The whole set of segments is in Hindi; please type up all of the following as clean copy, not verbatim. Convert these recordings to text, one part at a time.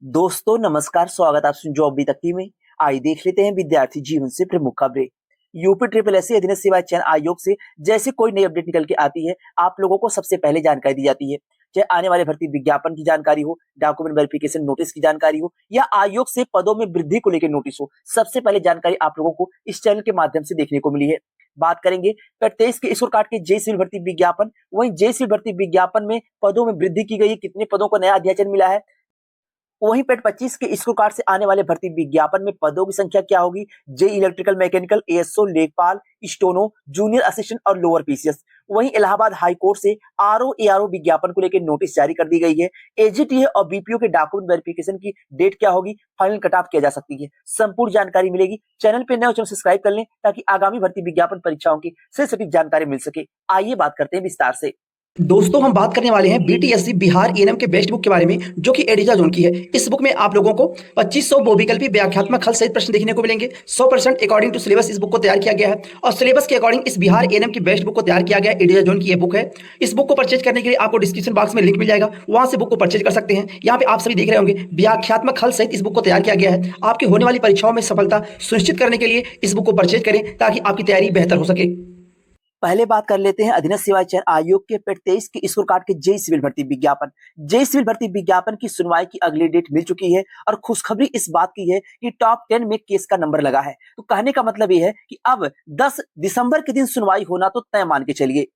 दोस्तों नमस्कार, स्वागत आप जॉब अभी तक में। आइए देख लेते हैं विद्यार्थी जीवन से प्रमुख खबरें। यूपी ट्रिपल एस अधीनस्थ सेवा चयन आयोग से जैसे कोई नई अपडेट निकल के आती है, आप लोगों को सबसे पहले जानकारी दी जाती है। चाहे आने वाले भर्ती विज्ञापन की जानकारी हो, डॉक्यूमेंट वेरिफिकेशन नोटिस की जानकारी हो, या आयोग से पदों में वृद्धि को लेकर नोटिस हो, सबसे पहले जानकारी आप लोगों को इस चैनल के माध्यम से देखने को मिली है। बात करेंगे पेट 23 के स्कोर कार्ड के जेई सिविल भर्ती विज्ञापन। वहीं जेई सिविल भर्ती विज्ञापन में पदों में वृद्धि की गई, कितने पदों को नया अध्याचन मिला है। वहीं पेट 25 के स्कोर कार्ड से आने वाले भर्ती विज्ञापन में पदों की संख्या क्या होगी। जे इलेक्ट्रिकल मैकेनिकल, एएसओ, लेखपाल, स्टोनो, जूनियर असिस्टेंट और लोअर पीसीएस। वहीं इलाहाबाद हाई कोर्ट से आरओ एआरओ विज्ञापन को लेकर नोटिस जारी कर दी गई है। एजीटीए और बीपीओ के डॉक्यूमेंट वेरिफिकेशन की डेट क्या होगी, फाइनल कट ऑफ किया जा सकती है। संपूर्ण जानकारी मिलेगी। चैनल पे नए हो चैनल सब्सक्राइब कर लें ताकि आगामी भर्ती विज्ञापन परीक्षाओं की सटीक जानकारी मिल सके। आइए बात करते हैं विस्तार से। दोस्तों हम बात करने वाले हैं बीटीएससी बिहार एएनएम के बेस्ट बुक के बारे में, जो कि एडिजा जोन की है। इस बुक में आप लोगों को 2500 बहुविकल्पी व्याख्यात्मक हल सहित प्रश्न देखने को मिलेंगे। 100% अकॉर्डिंग टू सिलेबस इस बुक को तैयार किया गया है और सिलेबस के अकॉर्डिंग इस बिहार एएनएम की बेस्ट बुक को तैयार किया गया है। एडिजा जोन की ये बुक है। इस बुक को परचेज करने के लिए आपको डिस्क्रिप्शन बॉक्स में लिंक मिल जाएगा, वहां से बुक को परचेज कर सकते हैं। यहाँ पे आप सभी देख रहे होंगे व्याख्यात्मक हल सहित इस बुक को तैयार किया गया है। आपकी होने वाली परीक्षाओं में सफलता सुनिश्चित करने के लिए इस बुक को परचेज करें ताकि आपकी तैयारी बेहतर हो सके। पहले बात कर लेते हैं अधीनस्थ सेवा चयन आयोग के पेट 23 के स्कोर कार्ड के जेई सिविल भर्ती विज्ञापन। जेई सिविल भर्ती विज्ञापन की सुनवाई की अगली डेट मिल चुकी है और खुशखबरी इस बात की है कि टॉप 10 में केस का नंबर लगा है। तो कहने का मतलब ये है कि अब 10 दिसंबर के दिन सुनवाई होना तो तय मान के चलिए।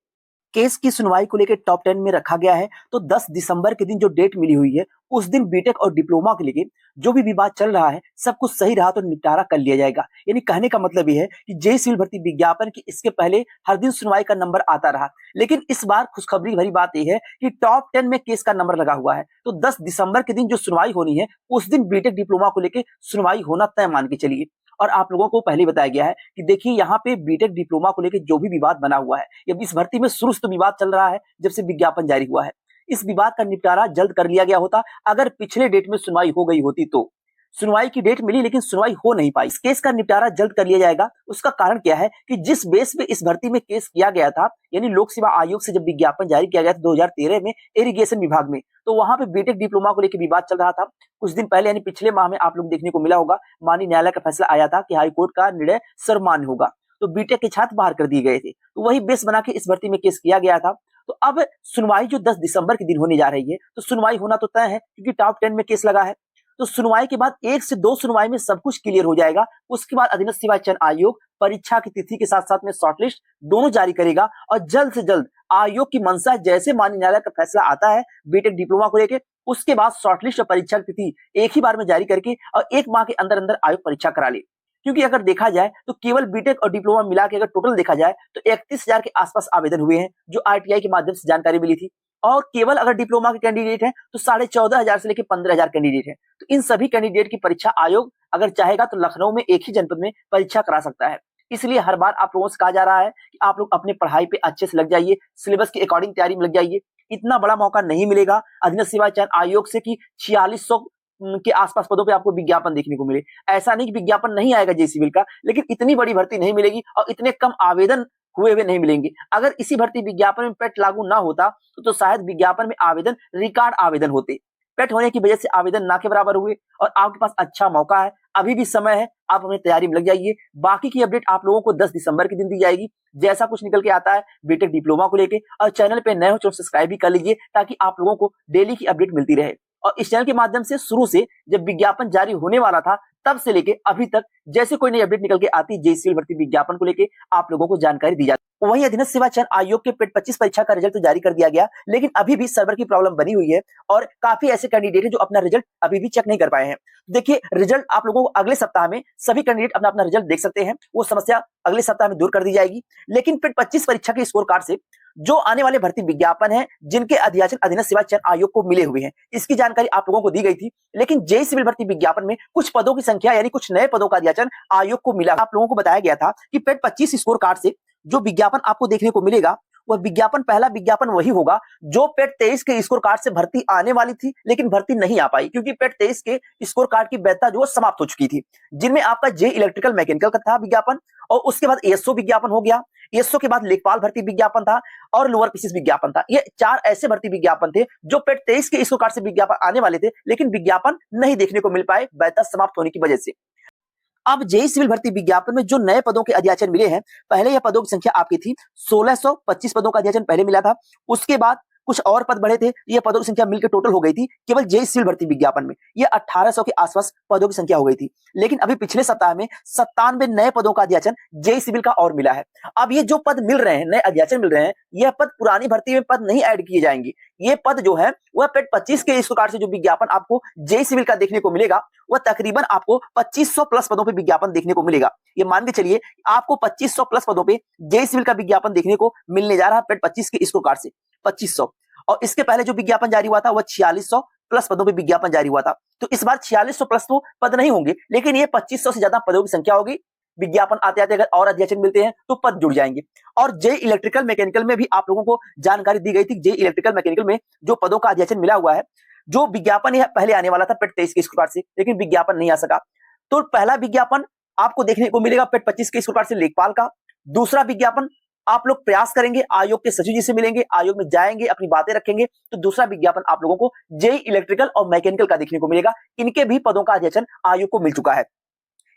केस की सुनवाई को लेकर टॉप 10 में रखा गया है। तो 10 दिसंबर के दिन जो डेट मिली हुई है, उस दिन बीटेक और डिप्लोमा के लिए जो भी विवाद चल रहा है, सब कुछ सही रहा तो निपटारा कर लिया जाएगा। यानी कहने का मतलब ये है कि जेई सिविल भर्ती विज्ञापन की इसके पहले हर दिन सुनवाई का नंबर आता रहा, लेकिन इस बार खुशखबरी भरी बात यह है कि टॉप 10 में केस का नंबर लगा हुआ है। तो 10 दिसंबर के दिन जो सुनवाई होनी है, उस दिन बीटेक डिप्लोमा को लेकर सुनवाई होना तय मान के चलिए। और आप लोगों को पहले बताया गया है कि देखिए यहाँ पे बीटेक डिप्लोमा को लेकर जो भी विवाद बना हुआ है, ये इस भर्ती में शुरू से तो विवाद चल रहा है जब से विज्ञापन जारी हुआ है। इस विवाद का निपटारा जल्द कर लिया गया होता अगर पिछले डेट में सुनवाई हो गई होती। तो सुनवाई की डेट मिली लेकिन सुनवाई हो नहीं पाई। इस केस का निपटारा जल्द कर लिया जाएगा। उसका कारण क्या है कि जिस बेस पे इस भर्ती में केस किया गया था, यानी लोक सेवा आयोग से जब विज्ञापन जारी किया गया था 2013 में इरिगेशन विभाग में, तो वहां पे बीटेक डिप्लोमा को लेकर विवाद चल रहा था। कुछ दिन पहले यानी पिछले माह में आप लोग देखने को मिला होगा, माननीय न्यायालय का फैसला आया था कि हाईकोर्ट का निर्णय सर्वमान्य होगा, तो बीटेक के छात्र बाहर कर दिए गए थे। तो वही बेस बना के इस भर्ती में केस किया गया था। तो अब सुनवाई जो 10 दिसंबर के दिन होने जा रही है, तो सुनवाई होना तो तय है क्योंकि टॉप 10 में केस लगा है। तो सुनवाई के बाद 1 से 2 सुनवाई में सब कुछ क्लियर हो जाएगा। उसके बाद अधीनस्थ सेवा चयन आयोग परीक्षा की तिथि के साथ साथ में शॉर्टलिस्ट दोनों जारी करेगा और जल्द से जल्द आयोग की मंशा जैसे माननीय न्यायालय का फैसला आता है बीटेक डिप्लोमा को लेकर, उसके बाद शॉर्टलिस्ट और परीक्षा की तिथि एक ही बार में जारी करके और 1 माह के अंदर अंदर आयोग परीक्षा करा ले। क्योंकि अगर देखा जाए तो केवल बीटेक और डिप्लोमा मिला के अगर टोटल देखा जाए तो 31,000 के आसपास आवेदन हुए हैं, जो आरटीआई के माध्यम से जानकारी मिली थी। और केवल अगर डिप्लोमा के कैंडिडेट हैं तो 14,500 से लेकर 15,000 कैंडिडेट हैं। तो इन सभी कैंडिडेट की परीक्षा आयोग अगर चाहेगा तो लखनऊ में एक ही जनपद में परीक्षा करा सकता है। इसलिए हर बार आप लोगों से कहा जा रहा है कि आप लोग अपनी पढ़ाई पे अच्छे से लग जाइए, सिलेबस के अकॉर्डिंग तैयारी में लग जाइए। इतना बड़ा मौका नहीं मिलेगा अधीनस्थ सेवा चयन आयोग से कि 4600 के आसपास पदों पे आपको विज्ञापन देखने को मिले। ऐसा नहीं कि विज्ञापन नहीं आएगा जेई सिविल का, लेकिन इतनी बड़ी भर्ती नहीं मिलेगी और इतने कम आवेदन हुए हुए नहीं मिलेंगे। अगर इसी भर्ती विज्ञापन में पेट लागू ना होता तो शायद विज्ञापन में आवेदन रिकॉर्ड आवेदन होते। पेट होने की वजह से आवेदन ना के बराबर हुए और आपके पास अच्छा मौका है, अभी भी समय है, आप अपनी तैयारी में लग जाइए। बाकी की अपडेट आप लोगों को 10 दिसंबर के दिन दी जाएगी, जैसा कुछ निकल के आता है बीटेक डिप्लोमा को लेके। और चैनल पे नए हो तो सब्सक्राइब भी कर लीजिए ताकि आप लोगों को डेली की अपडेट मिलती रहे। और इस चैनल के माध्यम से शुरू से जब विज्ञापन जारी होने वाला था तब से लेके अभी तक जैसे कोई नई अपडेट निकल के आती जेई सिविल भर्ती विज्ञापन को लेके आप लोगों को जानकारी दी जाती। वहीं अधीनस्थ सेवा चयन आयोग के पेट 25 परीक्षा का रिजल्ट तो जारी कर दिया गया, लेकिन अभी भी सर्वर की प्रॉब्लम बनी हुई है और काफी ऐसे कैंडिडेट हैं जो अपना रिजल्ट अभी भी चेक नहीं कर पाए हैं। देखिए रिजल्ट आप लोगों को अगले सप्ताह में सभी कैंडिडेट अपना अपना रिजल्ट देख सकते हैं, वो समस्या अगले सप्ताह में दूर कर दी जाएगी। लेकिन पेट 25 परीक्षा के स्कोर कार्ड से जो आने वाले भर्ती विज्ञापन है जिनके अध्याचन अधीनस्थ सेवा चयन आयोग को मिले हुए हैं, इसकी जानकारी आप लोगों को दी गई थी। लेकिन जेई सिविल भर्ती विज्ञापन में कुछ पदों की संख्या यानी कुछ नए पदों का अध्याचन आयोग को मिला। आप लोगों को बताया गया था कि पेट 25 स्कोर कार्ड से जो विज्ञापन आपको देखने को मिलेगा वह विज्ञापन, पहला विज्ञापन वही होगा जो पेट 23 के स्कोर कार्ड से भर्ती आने वाली थी लेकिन भर्ती नहीं आ पाई, क्योंकि पेट 23 के स्कोर कार्ड की वैधता जो समाप्त हो चुकी थी, जिनमें आपका जे इलेक्ट्रिकल मैकेनिकल का था विज्ञापन, और उसके बाद एएसओ विज्ञापन हो गया, एएसओ के बाद लेखपाल भर्ती विज्ञापन था और लोअर पीसीस विज्ञापन था। ये 4 ऐसे भर्ती विज्ञापन थे जो पेट 23 के स्कोर कार्ड से विज्ञापन आने वाले थे, लेकिन विज्ञापन नहीं देखने को मिल पाए वैधता समाप्त होने की वजह से। अब जेई सिविल भर्ती विज्ञापन में जो नए पदों के अध्याचन मिले हैं, पहले यह पदों की संख्या आपकी थी 1625 पदों का अध्याचन पहले मिला था, उसके बाद कुछ और पद बढ़े थे, ये पदों की संख्या मिलकर टोटल हो गई थी केवल जेई सिविल भर्ती विज्ञापन में ये 1800 के आसपास पदों की संख्या हो गई थी। लेकिन अभी पिछले सप्ताह में 97 नए पदों का अध्याचन जेई सिविल का और मिला है। अब ये जो पद मिल रहे हैं, नए अध्याचन मिल रहे हैं, यह पद पुरानी भर्ती में पद नहीं ऐड किए जाएंगे। ये पद जो है वह पेट 25 के स्कोर कार्ड से जो विज्ञापन आपको जेई सिविल का देखने को मिलेगा, वह तकरीबन आपको 2500 प्लस पदों पे विज्ञापन देखने को मिलेगा। ये मान के चलिए आपको 2500 प्लस पदों पे जेई सिविल का विज्ञापन देखने को मिलने जा रहा है पेट 25 के स्कोर कार्ड से 2500। और इसके पहले जो विज्ञापन जारी हुआ था वह 4600 प्लस पदों पे विज्ञापन जारी हुआ था। तो इस बार 4600 प्लस तो पद नहीं होंगे, लेकिन ये 2500 से ज्यादा पदों की संख्या होगी। विज्ञापन आते आते अगर और अध्याचन मिलते हैं तो पद जुड़ जाएंगे। और जे इलेक्ट्रिकल मैकेनिकल में भी आप लोगों को जानकारी दी गई थी। जे इलेक्ट्रिकल मैकेनिकल में जो पदों का अध्याचन मिला हुआ है, जो विज्ञापन यह पहले आने वाला था पेट 23 के स्कोर कार्ड से, लेकिन विज्ञापन नहीं आ सका। तो पहला विज्ञापन आपको देखने को मिलेगा पेट 25 के स्कोर कार्ड से लेखपाल का। दूसरा विज्ञापन आप लोग प्रयास करेंगे, आयोग के सचिव जी से मिलेंगे, आयोग में जाएंगे, अपनी बातें रखेंगे, तो दूसरा विज्ञापन आप लोगों को जे इलेक्ट्रिकल और मैकेनिकल का देखने को मिलेगा। इनके भी पदों का अध्याचन आयोग को मिल चुका है।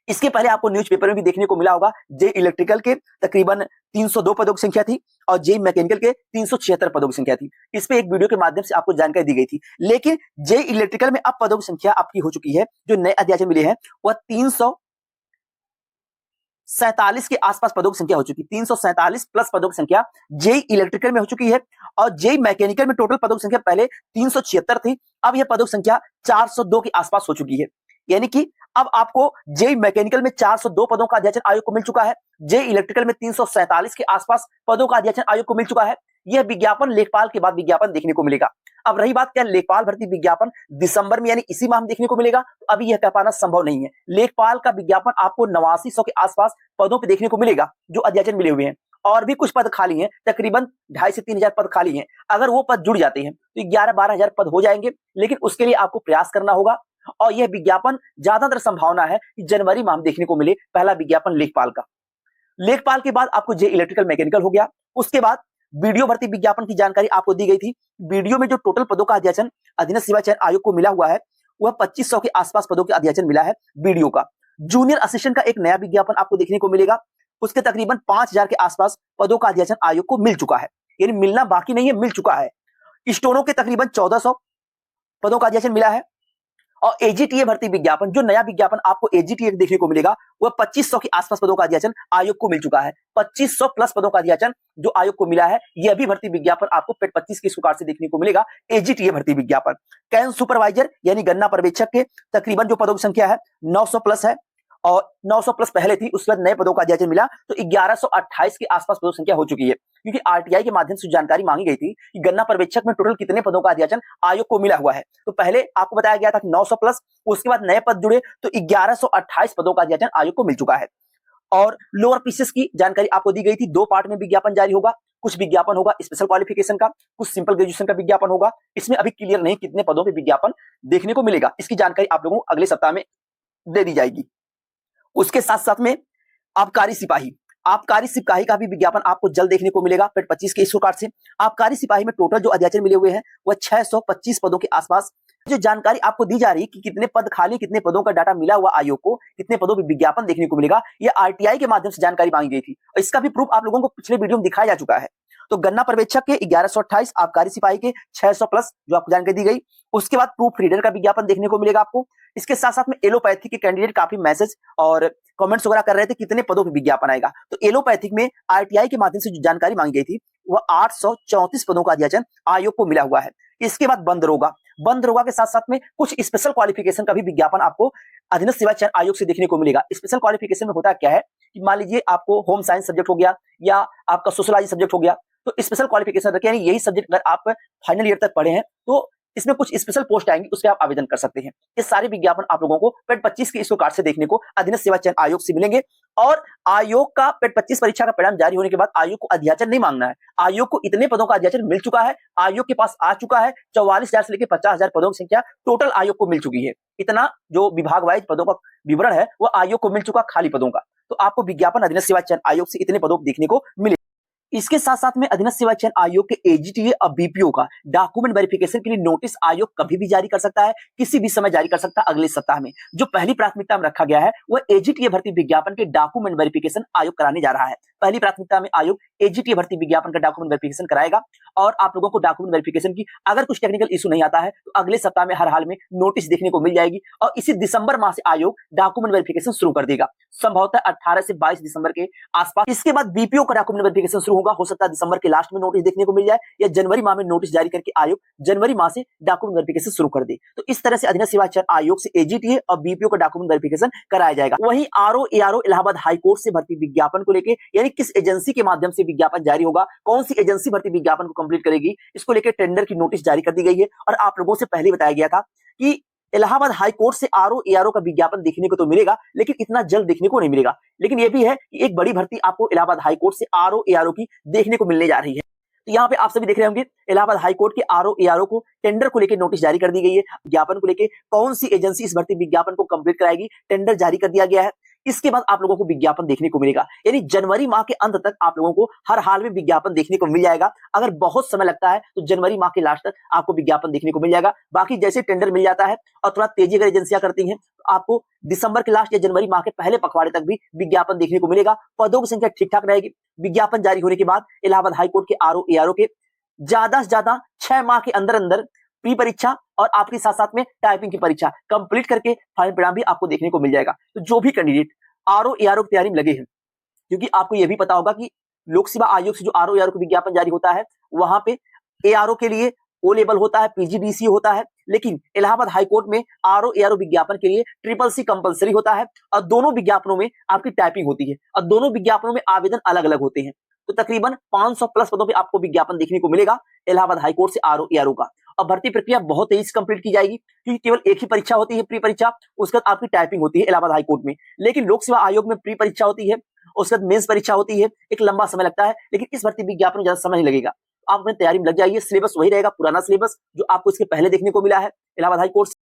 इसके पहले आपको न्यूज़पेपर में भी देखने को मिला होगा, जे इलेक्ट्रिकल के तकरीबन 302 पदों की संख्या थी और जे मैकेनिकल के 376 पदों की संख्या थी। इस पे एक वीडियो के माध्यम से आपको जानकारी दी गई थी। लेकिन जे इलेक्ट्रिकल में अब पदों की संख्या आपकी हो चुकी है, जो नए अध्याचन मिले हैं वह 347 के आसपास पदों की संख्या हो चुकी है। 347 प्लस पदों की संख्या जे इलेक्ट्रिकल में हो चुकी है। और जे मैकेनिकल में टोटल पदों की संख्या पहले 376 थी, अब यह पदों की संख्या 402 के आसपास हो चुकी है। यानी कि अब आपको जे मैकेनिकल में 402 पदों का अध्याचन आयोग को मिल चुका है, जे इलेक्ट्रिकल में 347 के आसपास पदों का अध्याचन आयोग को मिल चुका है। यह विज्ञापन लेखपाल के बाद विज्ञापन देखने को मिलेगा। अब रही बात क्या लेखपाल भर्ती विज्ञापन दिसंबर में यानी इसी माह में देखने को मिलेगा, तो अभी यह कह पाना संभव नहीं है। लेखपाल का विज्ञापन आपको 8900 के आसपास पदों पे देखने को मिलेगा जो अध्याचन मिले हुए हैं। और भी कुछ पद खाली हैं, तकरीबन 2500 से 3000 पद खाली हैं। अगर वो पद जुड़ जाते हैं तो 11-12 हजार पद हो जाएंगे, लेकिन उसके लिए आपको प्रयास करना होगा। और यह विज्ञापन ज्यादातर संभावना है कि जनवरी माह में देखने को मिले पहला विज्ञापन लेखपाल का। लेखपाल के बाद आपको जे इलेक्ट्रिकल मैकेनिकल हो गया। उसके बाद वीडियो भर्ती विज्ञापन की जानकारी आपको दी गई थी। वीडियो में जो टोटल पदों का अध्याचन अधीनस्थ सेवा चयन आयोग को मिला हुआ है वह 2500 के आसपास पदों के अध्याचन मिला है वीडियो का। जूनियर असिस्टेंट का एक नया विज्ञापन आपको देखने को मिलेगा, उसके तकरीबन 5000 के आसपास पदों का अध्याचन आयोग को मिल चुका है, यानी मिलना बाकी नहीं है, मिल चुका है। स्टोनो के तकरीबन 1400 पदों का अध्याचन मिला है। और एजीटीए भर्ती विज्ञापन, जो नया विज्ञापन आपको एजीटीए देखने को मिलेगा, वह 2500 के आसपास पदों का अध्याचन आयोग को मिल चुका है। 2500 प्लस पदों का अध्याचन जो आयोग को मिला है, यह भी भर्ती विज्ञापन आपको पेट 25 के स्कोर से देखने को मिलेगा। एजीटीए भर्ती विज्ञापन कैन सुपरवाइजर यानी गन्ना पर्यवेक्षक के तकरीबन जो पदों की संख्या है 900 प्लस है, और 900 प्लस पहले थी, उसके बाद नए पदों का अध्याचन मिला तो 1128 के आसपास पदों की संख्या हो चुकी है। क्योंकि आरटीआई के माध्यम से जानकारी मांगी गई थी कि गन्ना पर्यवेक्षक में टोटल कितने पदों का अध्याचन आयोग को मिला हुआ है, तो पहले आपको बताया गया था कि 900 प्लस, उसके बाद नए पद जुड़े तो 1128 पदों का अध्याचन आयोग को मिल चुका है। और लोअर पीसेस की जानकारी आपको दी गई थी। 2 पार्ट में विज्ञापन जारी होगा, कुछ विज्ञापन होगा स्पेशल क्वालिफिकेशन का, कुछ सिंपल ग्रेजुएशन का विज्ञापन होगा। इसमें अभी क्लियर नहीं कितने पदों पर विज्ञापन देखने को मिलेगा, इसकी जानकारी आप लोगों को अगले सप्ताह में दे दी जाएगी। उसके साथ साथ में आबकारी सिपाही का भी विज्ञापन आपको जल्द देखने को मिलेगा पेट 25 के स्कोर से। आबकारी सिपाही में टोटल जो अध्याचन मिले हुए हैं वह 625 पदों के आसपास। जो जानकारी आपको दी जा रही है कि कितने पद खाली, कितने पदों का डाटा मिला हुआ आयोग को, कितने पदों पर विज्ञापन देखने को मिलेगा, यह आरटीआई के माध्यम से जानकारी मांगी गई थी। और इसका भी प्रूफ आप लोगों को पिछले वीडियो में दिखाया जा चुका है। तो गन्ना पर्यवेक्षक के 1128, आबकारी सिपाही के 600 प्लस जो आपको जानकारी दी गई। उसके बाद प्रूफ रीडर का विज्ञापन देखने को मिलेगा आपको। इसके साथ साथ में एलोपैथी के कैंडिडेट काफी मैसेज और कमेंट्स वगैरह कर रहे थे कितने पदों पर विज्ञापन आएगा, तो एलोपैथिक में आरटीआई के माध्यम से जो जानकारी मांगी गई थी वह 834 पदों का अध्याचन आयोग को मिला हुआ है। इसके बाद बंद रोगा के साथ साथ में कुछ स्पेशल क्वालिफिकेशन का भी विज्ञापन आपको अधीनस्थ सेवा चयन आयोग से देखने को मिलेगा। स्पेशल क्वालिफिकेशन में होता क्या है कि मान लीजिए आपको होम साइंस सब्जेक्ट हो गया या आपका सोशलॉजी सब्जेक्ट हो गया, तो स्पेशल क्वालिफिकेशन रखें, यानी यही सब्जेक्ट अगर आप फाइनल ईयर तक पढ़े हैं तो इसमें कुछ स्पेशल पोस्ट आएंगी, उस पर आप आवेदन कर सकते हैं। ये सारे विज्ञापन आप लोगों को पेट 25 के स्कोर कार्ड से देखने को अधीनस्थ सेवा चयन आयोग से मिलेंगे। और आयोग का पेट 25 परीक्षा का परिणाम जारी होने के बाद आयोग को अध्याचन नहीं मांगना है। आयोग को इतने पदों का अध्याचन मिल चुका है, आयोग के पास आ चुका है। 44,000 से लेकर 50,000 पदों की संख्या टोटल आयोग को मिल चुकी है। इतना जो विभाग वाइज पदों का विवरण है वो आयोग को मिल चुका खाली पदों का। तो आपको विज्ञापन अधीनस्थ सेवा चयन आयोग से इतने पदों देखने को मिले। इसके साथ साथ में अधीनस्थ सेवा चयन आयोग के एजीटीए और बीपीओ का डॉक्यूमेंट वेरिफिकेशन के लिए नोटिस आयोग कभी भी जारी कर सकता है, किसी भी समय जारी कर सकता है। अगले सप्ताह में जो पहली प्राथमिकता में रखा गया है वह एजीटीए भर्ती विज्ञापन के डॉक्यूमेंट वेरिफिकेशन आयोग कराने जा रहा है। पहली प्राथमिकता में आयोग एजीटीए भर्ती विज्ञापन का डॉक्यूमेंट वेरिफिकेशन कराएगा और आप लोगों को डॉक्यूमेंट वेरिफिकेशन की अगर कुछ टेक्निकल इशू नहीं आता है तो अगले सप्ताह में हर हाल में नोटिस देखने को मिल जाएगी और इसी दिसंबर माह से आयोग डॉक्यूमेंट वेरिफिकेशन शुरू कर देगा, संभवतः 18 से 22 दिसंबर के आसपास। इसके बाद बीपीओ का डॉक्यूमेंट वेरिफिकेशन शुरू होगा, हो सकता है दिसंबर के लास्ट में नोटिस देखने को मिल जाए या जनवरी माह में नोटिस जारी करके आयोग जनवरी माह से डॉक्यूमेंट वेरिफिकेशन शुरू कर दे। तो इस तरह से अधीनस्थ सेवा चयन आयोग से एजीटीए और बीपीओ का डॉक्यूमेंट वेरिफिकेशन कराया जाएगा। वहीं आरओ एआरओ इलाहाबाद हाईकोर्ट से भर्ती विज्ञापन को लेकर, यानी किस एजेंसी के माध्यम से विज्ञापन जारी होगा, कौन सी एजेंसी भर्ती विज्ञापन को कंप्लीट करेगी, इसको लेकर टेंडर की नोटिस जारी कर दी गई है। और आप लोगों से पहले बताया गया था कि इलाहाबाद हाईकोर्ट से आरओ एआरओ का विज्ञापन देखने को तो मिलेगा, लेकिन इतना जल्द देखने को नहीं मिलेगा। लेकिन यह भी है कि एक बड़ी भर्ती आपको इलाहाबाद हाईकोर्ट से आरओ एआरओ की देखने को मिलने जा रही है। तो यहाँ पे आप सभी देख रहे होंगे इलाहाबाद हाईकोर्ट के आरओ एआरओ को टेंडर को लेकर नोटिस जारी कर दी गई है। विज्ञापन को लेकर कौन सी एजेंसी इस भर्ती विज्ञापन को कंप्लीट कराएगी, टेंडर जारी कर दिया गया है। इसके बाद आप लोगों को विज्ञापन देखने को मिलेगा, यानी जनवरी माह के अंत तक आप लोगों को हर हाल में विज्ञापन देखने को मिल जाएगा। अगर बहुत समय लगता है तो जनवरी माह के लास्ट तक आपको विज्ञापन देखने को मिल जाएगा। बाकी जैसे टेंडर मिल जाता है और थोड़ा तेजी अगर एजेंसियां करती हैं तो आपको दिसंबर के लास्ट या जनवरी माह के पहले पखवाड़े तक भी विज्ञापन देखने को मिलेगा। पदों की संख्या ठीक ठाक रहेगी। विज्ञापन जारी होने के बाद इलाहाबाद हाईकोर्ट के आरओ एआरओ के ज्यादा से ज्यादा 6 माह के अंदर अंदर प्री परीक्षा और आपके साथ साथ में टाइपिंग की परीक्षा कंप्लीट करके फाइनल परिणाम भी आपको देखने को मिल जाएगा। तो जो भी कैंडिडेट आरओ एआरओ की तैयारी में लगे हैं, क्योंकि आपको यह भी पता होगा कि लोक सेवा आयोग से जो आरओ एआरओ का विज्ञापन जारी होता है वहां पे एआरओ के लिए ओ लेवल होता है, पीजीडीसी होता है, लेकिन इलाहाबाद हाईकोर्ट में आरओ एआरओ विज्ञापन के लिए ट्रिपल सी कंपलसरी होता है और दोनों विज्ञापनों में आपकी टाइपिंग होती है और दोनों विज्ञापनों में आवेदन अलग अलग होते हैं। तो तकरीबन 500 प्लस पदों पे आपको विज्ञापन देखने को मिलेगा इलाहाबाद हाईकोर्ट से आरओ एआरओ का। और भर्ती प्रक्रिया बहुत तेजी से कंप्लीट की जाएगी, क्योंकि केवल एक ही परीक्षा होती है प्री परीक्षा, उसके बाद आपकी टाइपिंग होती है इलाहाबाद हाईकोर्ट में। लेकिन लोक सेवा आयोग में प्री परीक्षा होती है, उसके बाद मेंस परीक्षा होती है, एक लंबा समय लगता है। लेकिन इस भर्ती विज्ञापन में ज्यादा समय नहीं लगेगा, आप अपनी तैयारी में लग जाइए। सिलेबस वही रहेगा, पुराना सिलेबस जो आपको इसके पहले देखने को मिला है इलाहाबाद हाईकोर्ट से।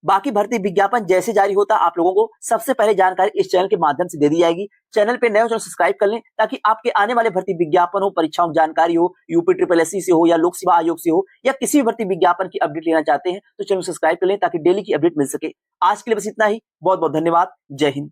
बाकी भर्ती विज्ञापन जैसे जारी होता आप लोगों को सबसे पहले जानकारी इस चैनल के माध्यम से दे दी जाएगी। चैनल पे नए हो तो सब्सक्राइब कर लें, ताकि आपके आने वाले भर्ती विज्ञापन हो, परीक्षाओं की जानकारी हो, यूपी ट्रिपल एससी से हो या लोक सेवा आयोग से हो या किसी भी भर्ती विज्ञापन की अपडेट लेना चाहते हैं तो चैनल सब्सक्राइब कर लें ताकि डेली की अपडेट मिल सके। आज के लिए बस इतना ही। बहुत बहुत धन्यवाद। जय हिंद।